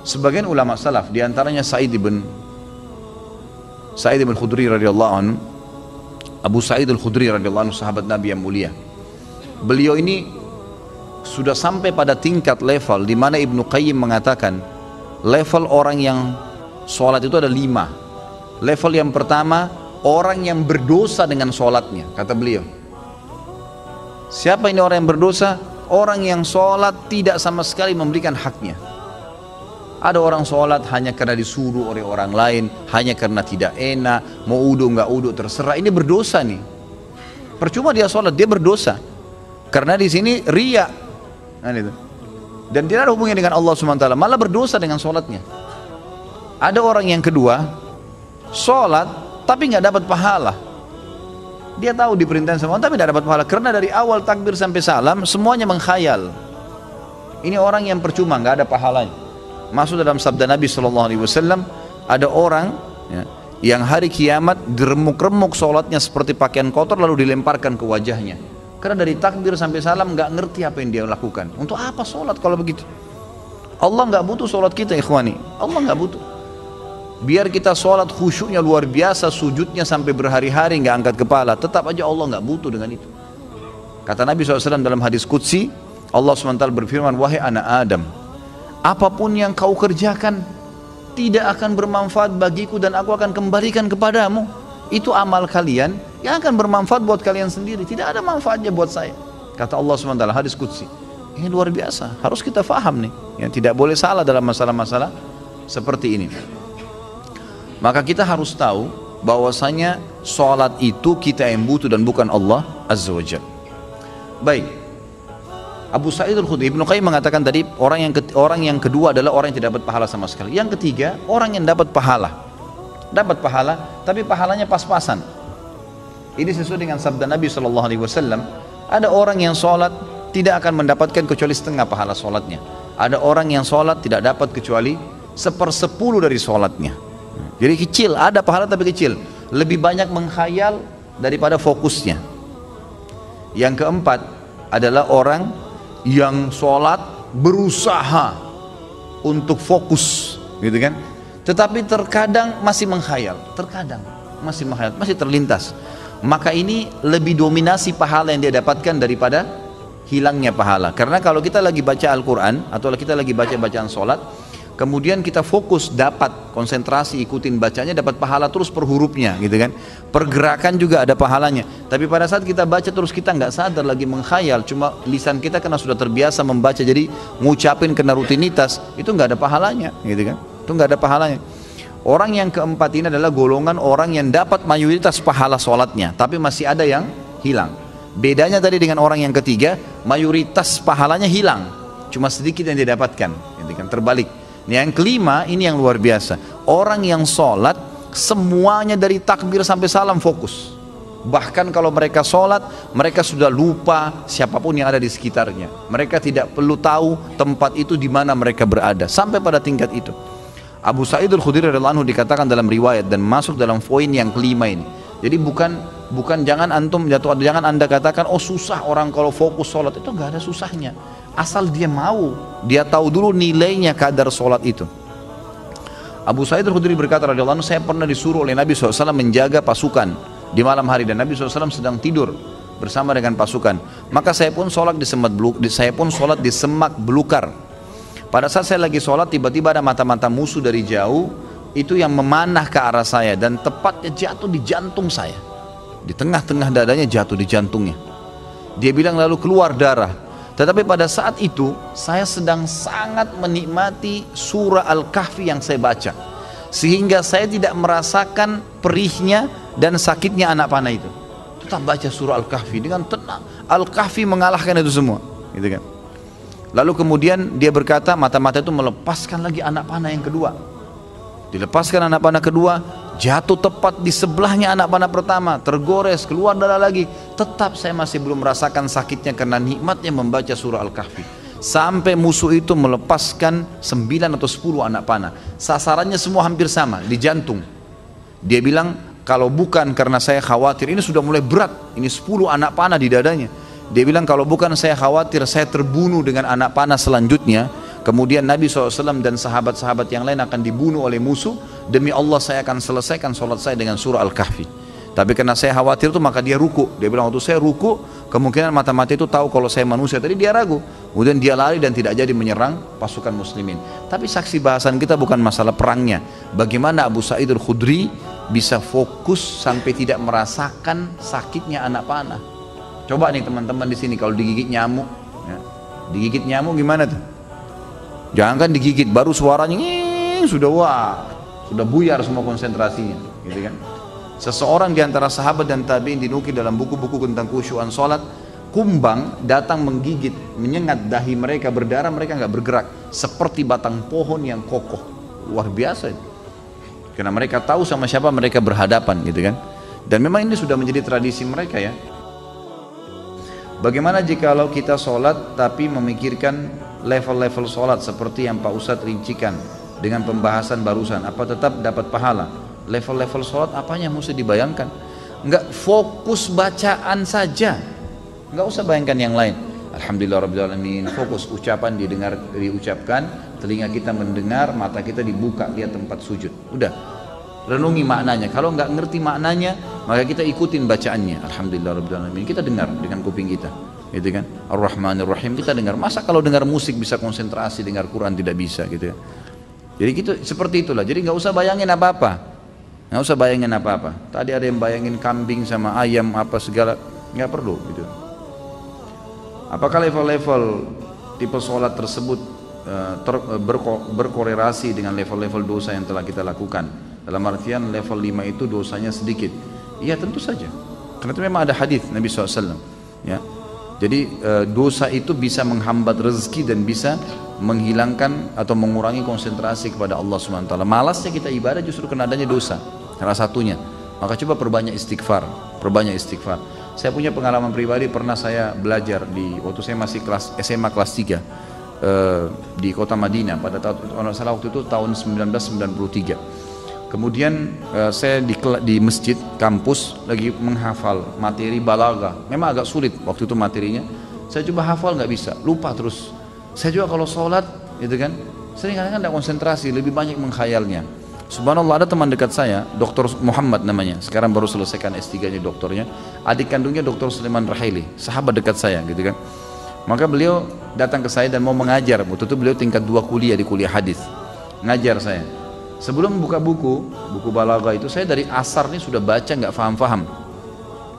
Sebagian ulama salaf, diantaranya Sa'id ibn Khudri radhiyallahu anhu, Abu Sa'id al-Khudri radhiyallahu anhu, sahabat Nabi yang mulia. Beliau ini sudah sampai pada tingkat level di mana Ibnu Qayyim mengatakan level orang yang sholat itu ada 5. Level yang pertama, orang yang berdosa dengan sholatnya, kata beliau. Siapa ini orang yang berdosa? Orang yang sholat tidak sama sekali memberikan haknya. Ada orang sholat hanya karena disuruh oleh orang lain, hanya karena tidak enak, mau udu nggak udu terserah. Ini berdosa nih. Percuma dia sholat, dia berdosa. Karena di sini riya, dan tidak ada hubungannya dengan Allah SWT, malah berdosa dengan sholatnya. Ada orang yang kedua, sholat tapi nggak dapat pahala. Dia tahu diperintahkan sama Allah tapi tidak dapat pahala, karena dari awal takbir sampai salam semuanya mengkhayal. Ini orang yang percuma, nggak ada pahalanya. Masuk dalam sabda Nabi SAW, ada orang yang hari kiamat diremuk-remuk sholatnya seperti pakaian kotor lalu dilemparkan ke wajahnya. Karena dari takbir sampai salam nggak ngerti apa yang dia lakukan. Untuk apa sholat kalau begitu? Allah nggak butuh sholat kita, ikhwani. Allah nggak butuh. Biar kita sholat khusyuknya luar biasa, sujudnya sampai berhari-hari nggak angkat kepala, tetap aja Allah nggak butuh dengan itu. Kata Nabi SAW dalam hadis qudsi, Allah SWT berfirman, wahai anak Adam, apapun yang kau kerjakan tidak akan bermanfaat bagiku dan aku akan kembalikan kepadamu. Itu amal kalian yang akan bermanfaat buat kalian sendiri, tidak ada manfaatnya buat saya. Kata Allah SWT, hadis qudsi. Ini luar biasa, harus kita faham nih, yang tidak boleh salah dalam masalah-masalah seperti ini. Maka kita harus tahu bahwasanya sholat itu kita yang butuh dan bukan Allah Azza wa Jalla. Baik, Abu Sa'id al-Khudri, Ibnu Qayyim mengatakan tadi orang yang kedua adalah orang yang tidak dapat pahala sama sekali. Yang ketiga, orang yang dapat pahala. Dapat pahala, tapi pahalanya pas-pasan. Ini sesuai dengan sabda Nabi SAW. Ada orang yang sholat tidak akan mendapatkan kecuali setengah pahala sholatnya. Ada orang yang sholat tidak dapat kecuali 1/10 dari sholatnya. Jadi kecil, ada pahala tapi kecil. Lebih banyak menghayal daripada fokusnya. Yang keempat adalah orang yang sholat berusaha untuk fokus, gitu kan? Tetapi terkadang masih menghayal, masih terlintas. Maka ini lebih dominasi pahala yang dia dapatkan daripada hilangnya pahala. Karena kalau kita lagi baca Al-Quran atau kita lagi baca bacaan sholat, kemudian kita fokus, dapat konsentrasi, ikutin bacanya, dapat pahala terus per hurufnya, gitu kan? Pergerakan juga ada pahalanya. Tapi pada saat kita baca terus kita nggak sadar lagi menghayal, cuma lisan kita karena sudah terbiasa membaca, jadi ngucapin kena rutinitas, itu nggak ada pahalanya, gitu kan? Itu nggak ada pahalanya. Orang yang keempat ini adalah golongan orang yang dapat mayoritas pahala sholatnya, tapi masih ada yang hilang. Bedanya tadi dengan orang yang ketiga, mayoritas pahalanya hilang, cuma sedikit yang dia dapatkan, gitu kan? Terbalik. Yang kelima ini yang luar biasa, orang yang sholat semuanya dari takbir sampai salam fokus. Bahkan kalau mereka sholat, mereka sudah lupa siapapun yang ada di sekitarnya. Mereka tidak perlu tahu tempat itu di mana mereka berada, sampai pada tingkat itu. Abu Sa'id al-Khudri radhiyallahu anhu dikatakan dalam riwayat dan masuk dalam poin yang kelima ini. Jadi bukan jangan anda katakan oh susah orang kalau fokus sholat, itu nggak ada susahnya. Asal dia mau, dia tahu dulu nilainya kadar sholat itu. Abu Sa'id al-Khudri berkata radhiyallahu anhu, saya pernah disuruh oleh Nabi SAW menjaga pasukan di malam hari, dan Nabi SAW sedang tidur bersama dengan pasukan. Maka saya pun sholat di semak belukar. Pada saat saya lagi sholat, tiba-tiba ada mata-mata musuh dari jauh itu yang memanah ke arah saya dan tepatnya jatuh di jantung saya. Di tengah-tengah dadanya jatuh di jantungnya. Dia bilang lalu keluar darah. Tetapi pada saat itu saya sedang sangat menikmati surah Al-Kahfi yang saya baca, sehingga saya tidak merasakan perihnya dan sakitnya anak panah itu. Tetap baca surah Al-Kahfi dengan tenang. Al-Kahfi mengalahkan itu semua, gitu kan? Lalu kemudian dia berkata, mata-mata itu melepaskan lagi anak panah yang kedua. Dilepaskan anak panah kedua, jatuh tepat di sebelahnya anak panah pertama, tergores, keluar darah lagi. Tetap saya masih belum merasakan sakitnya karena nikmatnya membaca surah Al-Kahfi. Sampai musuh itu melepaskan 9 atau 10 anak panah. Sasarannya semua hampir sama, di jantung. Dia bilang, kalau bukan karena saya khawatir, ini sudah mulai berat, ini 10 anak panah di dadanya. Dia bilang, kalau bukan saya khawatir saya terbunuh dengan anak panah selanjutnya, kemudian Nabi SAW dan sahabat-sahabat yang lain akan dibunuh oleh musuh, demi Allah saya akan selesaikan sholat saya dengan surah Al-Kahfi. Tapi karena saya khawatir itu maka dia ruku. Dia bilang waktu saya ruku, kemungkinan mata-mata itu tahu kalau saya manusia. Tadi dia ragu. Kemudian dia lari dan tidak jadi menyerang pasukan muslimin. Tapi saksi bahasan kita bukan masalah perangnya. Bagaimana Abu Sa'id Al-Khudri bisa fokus sampai tidak merasakan sakitnya anak panah. Coba nih teman-teman di sini kalau digigit nyamuk, ya, digigit nyamuk gimana tuh? Jangan kan digigit, baru suaranya sudah buyar semua konsentrasinya, gitu kan? Seseorang di antara sahabat dan tabi'in dinukil dalam buku-buku tentang khusyuan sholat, kumbang datang menggigit, menyengat dahi mereka, berdarah, mereka nggak bergerak, seperti batang pohon yang kokoh. Luar biasa itu. Karena mereka tahu sama siapa mereka berhadapan, gitu kan? Dan memang ini sudah menjadi tradisi mereka ya. Bagaimana jikalau kita sholat tapi memikirkan level-level sholat seperti yang Pak Ustadz rincikan dengan pembahasan barusan, apa tetap dapat pahala? Level-level sholat apanya mesti dibayangkan? Enggak, fokus bacaan saja, enggak usah bayangkan yang lain. Alhamdulillahirrahmanirrahim, fokus ucapan diucapkan, telinga kita mendengar, mata kita dibuka lihat tempat sujud, udah renungi maknanya. Kalau enggak ngerti maknanya maka kita ikutin bacaannya. Alhamdulillahirrahmanirrahim, kita dengar dengan kuping kita, gitu kan? Ar-Rahmanir-Rahim kita dengar. Masa kalau dengar musik bisa konsentrasi, dengar Quran tidak bisa, gitu ya? Jadi gitu, seperti itulah. Jadi nggak usah bayangin apa-apa. Nggak usah bayangin apa-apa. Tadi ada yang bayangin kambing sama ayam apa segala, nggak perlu gitu. Apakah level-level tipe sholat tersebut berkorelasi dengan level-level dosa yang telah kita lakukan? Dalam artian level 5 itu dosanya sedikit. Iya tentu saja. Karena itu memang ada hadis Nabi SAW. Ya. Jadi dosa itu bisa menghambat rezeki dan bisa menghilangkan atau mengurangi konsentrasi kepada Allah SWT. Malasnya kita ibadah justru karena adanya dosa, salah satunya. Maka coba perbanyak istighfar, perbanyak istighfar. Saya punya pengalaman pribadi, pernah saya belajar waktu saya masih SMA kelas 3 di kota Madinah pada waktu itu tahun 1993. Kemudian saya di masjid kampus lagi menghafal materi balaghah. Memang agak sulit waktu itu materinya. Saya coba hafal nggak bisa, lupa terus. Saya juga kalau sholat, gitu kan, sering kadang-kadang tidak konsentrasi, lebih banyak menghayalnya. Subhanallah, ada teman dekat saya, Dr. Muhammad namanya, sekarang baru selesaikan S3-nya doktornya. Adik kandungnya Dr. Sulaiman Rahili, sahabat dekat saya, gitu kan. Maka beliau datang ke saya dan mau mengajar. Waktu itu beliau tingkat 2 kuliah di kuliah hadis, ngajar saya. Sebelum buka buku balaghah itu, saya dari asar nih sudah baca nggak faham-faham.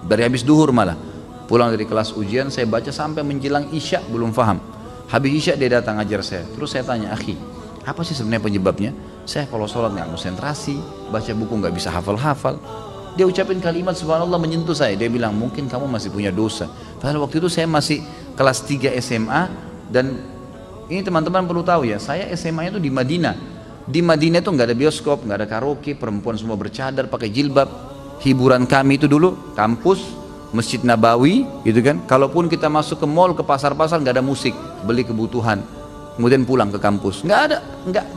Dari habis duhur malah. Pulang dari kelas ujian saya baca sampai menjelang isya belum faham. Habis isya dia datang ngajar saya. Terus saya tanya, akhi, apa sih sebenarnya penyebabnya? Saya kalau sholat nggak konsentrasi, baca buku nggak bisa hafal-hafal. Dia ucapin kalimat subhanallah menyentuh saya. Dia bilang, mungkin kamu masih punya dosa. Padahal waktu itu saya masih kelas 3 SMA. Dan ini teman-teman perlu tahu ya, saya SMA itu di Madinah. Di Madinah itu nggak ada bioskop, nggak ada karaoke, perempuan semua bercadar, pakai jilbab. Hiburan kami itu dulu kampus, Masjid Nabawi, gitu kan. Kalaupun kita masuk ke mall, ke pasar-pasar, nggak ada musik, beli kebutuhan, kemudian pulang ke kampus. Nggak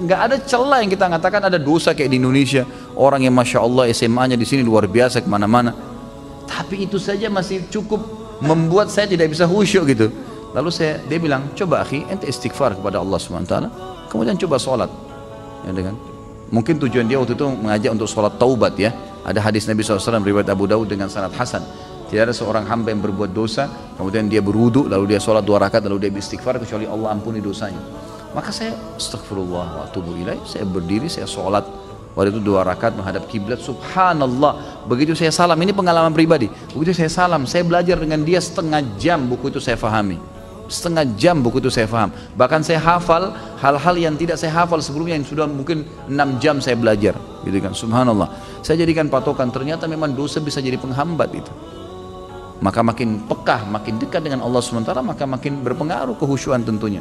ada celah yang kita katakan ada dosa kayak di Indonesia. Orang yang masya Allah SMA-nya di sini luar biasa kemana-mana. Tapi itu saja masih cukup membuat saya tidak bisa khusyuk gitu. Lalu dia bilang, coba akhi, ente istighfar kepada Allah SWT, kemudian coba sholat. Ya, kan? Mungkin tujuan dia waktu itu mengajak untuk sholat taubat ya. Ada hadis Nabi SAW riwayat Abu Dawud dengan sanad hasan. Tidak ada seorang hamba yang berbuat dosa kemudian dia berwudu lalu dia sholat 2 rakaat lalu dia beristighfar kecuali Allah ampuni dosanya. Maka saya astagfirullah wa atubu ilaih, saya berdiri, saya sholat waktu itu 2 rakaat menghadap kiblat. Subhanallah, begitu saya salam, ini pengalaman pribadi, begitu saya salam, saya belajar dengan dia setengah jam buku itu saya fahami. Setengah jam buku itu saya faham. Bahkan saya hafal hal-hal yang tidak saya hafal sebelumnya, yang sudah mungkin 6 jam saya belajar, gitu kan. Subhanallah, saya jadikan patokan, ternyata memang dosa bisa jadi penghambat itu. Maka makin pekah, makin dekat dengan Allah SWT, maka makin berpengaruh kehusyuan tentunya.